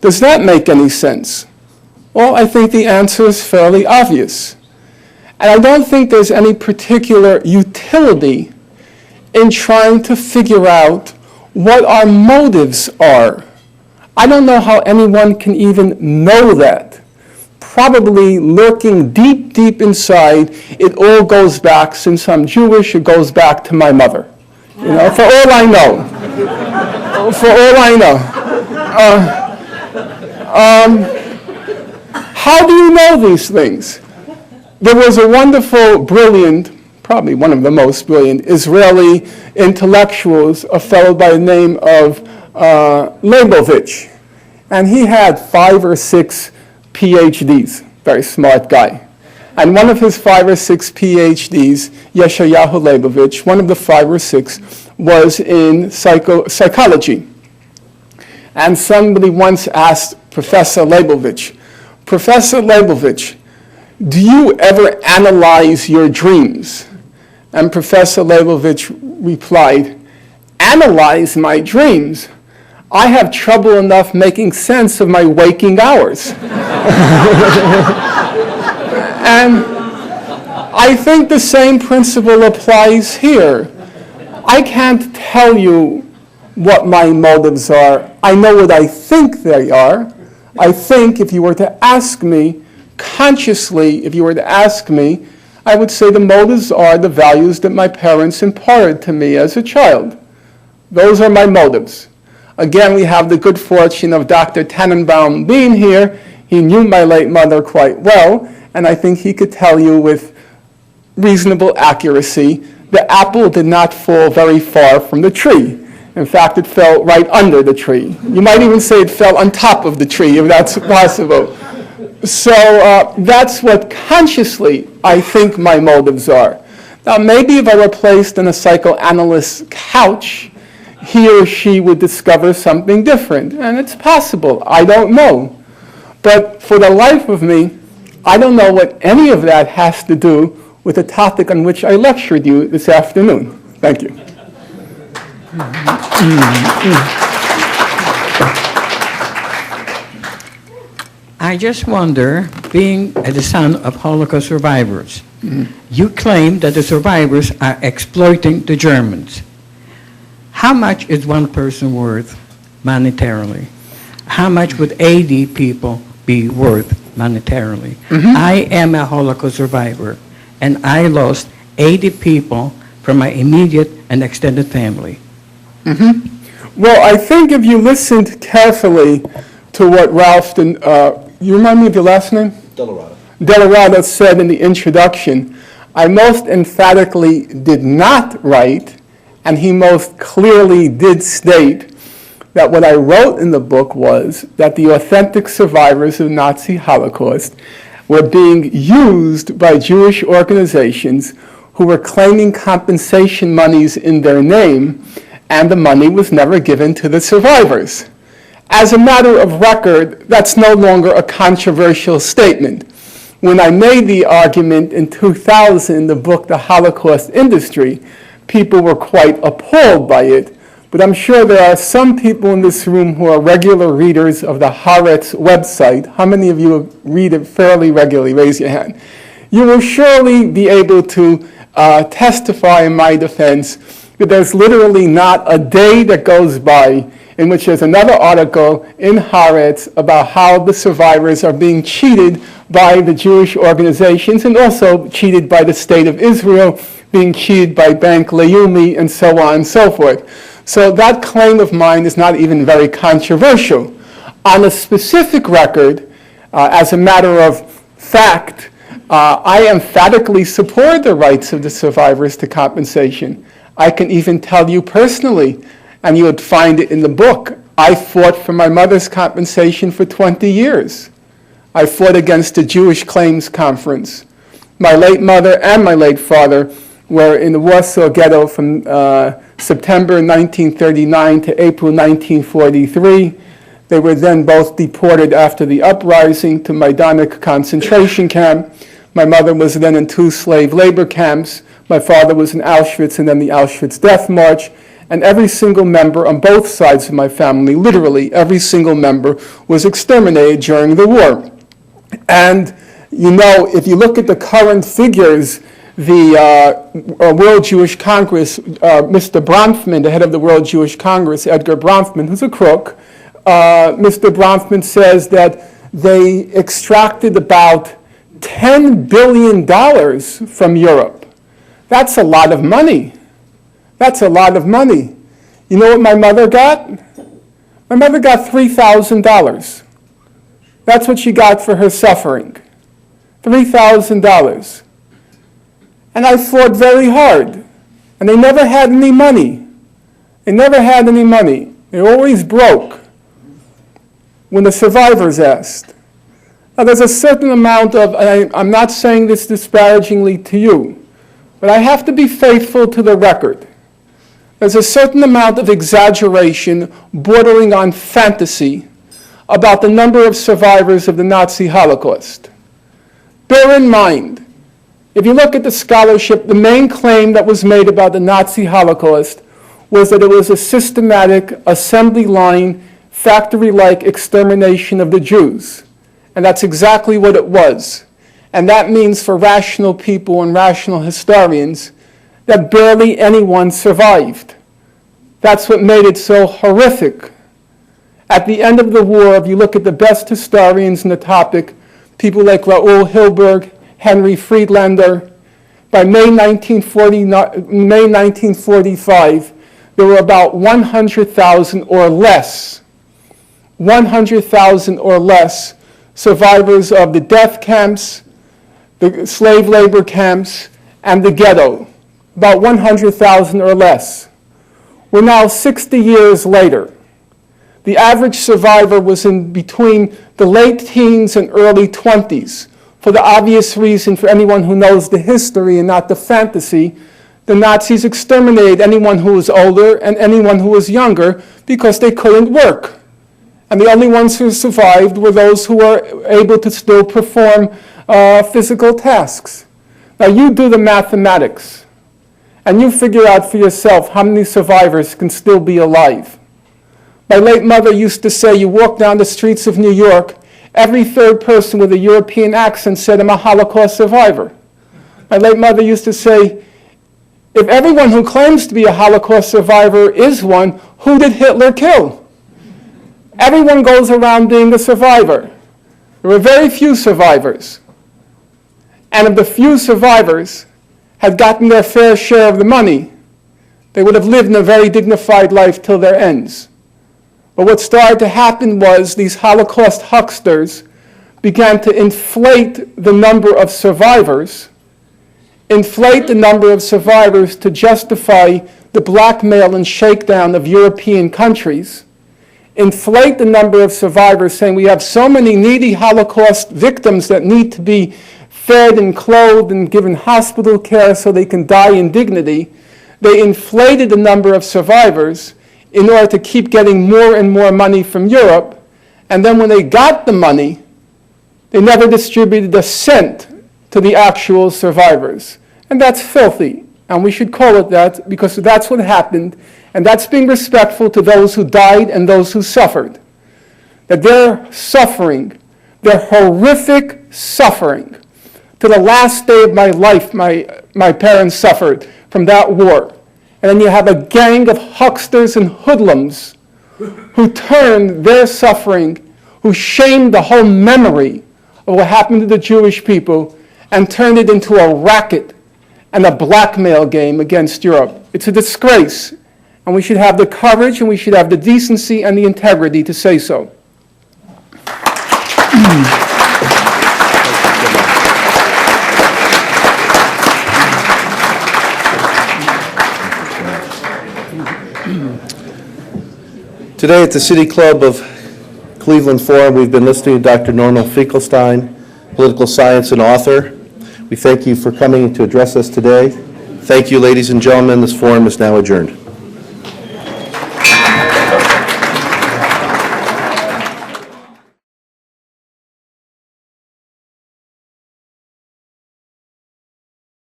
Does that make any sense? Well, I think the answer is fairly obvious. And I don't think there's any particular utility in trying to figure out what our motives are. I don't know how anyone can even know that. Probably lurking deep, deep inside, it all goes back, since I'm Jewish, it goes back to my mother. You know, for all I know. For all I know. How do you know these things? There was a wonderful, brilliant, probably one of the most brilliant Israeli intellectuals, a fellow by the name of Leibovich. And he had 5 or 6 PhDs, very smart guy. And one of his 5 or 6 PhDs, Yeshayahu Leibovich, one of the 5 or 6 was in psychology. And somebody once asked Professor Leibovich, Professor Leibovich, do you ever analyze your dreams? And Professor Leibovich replied, analyze my dreams? I have trouble enough making sense of my waking hours. And I think the same principle applies here. I can't tell you what my motives are. I know what I think they are. I think if you were to ask me, consciously, if you were to ask me, I would say the motives are the values that my parents imparted to me as a child. Those are my motives. Again, we have the good fortune of Dr. Tannenbaum being here. He knew my late mother quite well, and I think he could tell you with reasonable accuracy the apple did not fall very far from the tree. In fact, it fell right under the tree. You might even say it fell on top of the tree, if that's possible. So that's what consciously I think my motives are. Now, maybe if I were placed on a psychoanalyst's couch, he or she would discover something different. And it's possible. I don't know. But for the life of me, I don't know what any of that has to do with the topic on which I lectured you this afternoon. Thank you. I just wonder, being the son of Holocaust survivors, you claim that the survivors are exploiting the Germans. How much is one person worth monetarily? How much would 80 people be worth monetarily? I am a Holocaust survivor, and I lost 80 people from my immediate and extended family. Well, I think if you listened carefully to what Ralph, you remind me of your last name? Delarada said in the introduction, I most emphatically did not write, and he most clearly did state, that what I wrote in the book was that the authentic survivors of Nazi Holocaust were being used by Jewish organizations who were claiming compensation monies in their name, and the money was never given to the survivors. As a matter of record, that's no longer a controversial statement. When I made the argument in 2000 in the book, The Holocaust Industry, people were quite appalled by it. But I'm sure there are some people in this room who are regular readers of the Haaretz website. How many of you read it fairly regularly? Raise your hand. You will surely be able to testify in my defense that there's literally not a day that goes by in which there's another article in Haaretz about how the survivors are being cheated by the Jewish organizations and also cheated by the state of Israel, being cheated by Bank Leumi, and so on and so forth. So that claim of mine is not even very controversial. On a specific record, as a matter of fact, I emphatically support the rights of the survivors to compensation. I can even tell you personally, and you would find it in the book, I fought for my mother's compensation for 20 years. I fought against the Jewish Claims Conference. My late mother and my late father were in the Warsaw Ghetto from September 1939 to April 1943. They were then both deported after the uprising to Majdanek concentration camp. My mother was then in 2 slave labor camps. My father was in Auschwitz and then the Auschwitz death march. and every single member on both sides of my family, literally every single member, was exterminated during the war. And, you know, if you look at the current figures, the World Jewish Congress, Mr. Bronfman, the head of the World Jewish Congress, Edgar Bronfman, who's a crook, Mr. Bronfman says that they extracted about $10 billion from Europe. That's a lot of money. That's a lot of money. You know what my mother got? My mother got $3,000. That's what she got for her suffering. $3,000. And I fought very hard. And they never had any money. They never had any money. They were always broke when the survivors asked. Now there's a certain amount of, and I'm not saying this disparagingly to you, but I have to be faithful to the record. There's a certain amount of exaggeration bordering on fantasy about the number of survivors of the Nazi Holocaust. Bear in mind, if you look at the scholarship, the main claim that was made about the Nazi Holocaust was that it was a systematic, assembly line, factory-like extermination of the Jews. And that's exactly what it was. And that means for rational people and rational historians that barely anyone survived. That's what made it so horrific. At the end of the war, if you look at the best historians on the topic, people like Raoul Hilberg, Henry Friedlander, by May 1945, there were about 100,000 or less, 100,000 or less survivors of the death camps, the slave labor camps, and the ghetto. About 100,000 or less. We're now 60 years later. The average survivor was in between the late teens and early 20s. For the obvious reason, for anyone who knows the history and not the fantasy, the Nazis exterminated anyone who was older and anyone who was younger because they couldn't work. And the only ones who survived were those who were able to still perform physical tasks. Now you do the mathematics, and you figure out for yourself how many survivors can still be alive. My late mother used to say, you walk down the streets of New York, every third person with a European accent said, I'm a Holocaust survivor. My late mother used to say, if everyone who claims to be a Holocaust survivor is one, who did Hitler kill? Everyone goes around being a survivor. There were very few survivors. And if the few survivors had gotten their fair share of the money, they would have lived in a very dignified life till their ends. But what started to happen was these Holocaust hucksters began to inflate the number of survivors, to justify the blackmail and shakedown of European countries, inflate the number of survivors, saying we have so many needy Holocaust victims that need to be fed and clothed and given hospital care so they can die in dignity. They inflated the number of survivors in order to keep getting more and more money from Europe. And then when they got the money, they never distributed a cent to the actual survivors. And that's filthy. And we should call it that because that's what happened. And that's being respectful to those who died and those who suffered. That their suffering, their horrific suffering, to the last day of my life, my parents suffered from that war. And then you have a gang of hucksters and hoodlums who turned their suffering, who shamed the whole memory of what happened to the Jewish people and turned it into a racket and a blackmail game against Europe. It's a disgrace. And we should have the courage and we should have the decency and the integrity to say so. Today at the City Club of Cleveland Forum, we've been listening to Dr. Norman Finkelstein, political science and author. We thank you for coming to address us today. Thank you, ladies and gentlemen. This forum is now adjourned.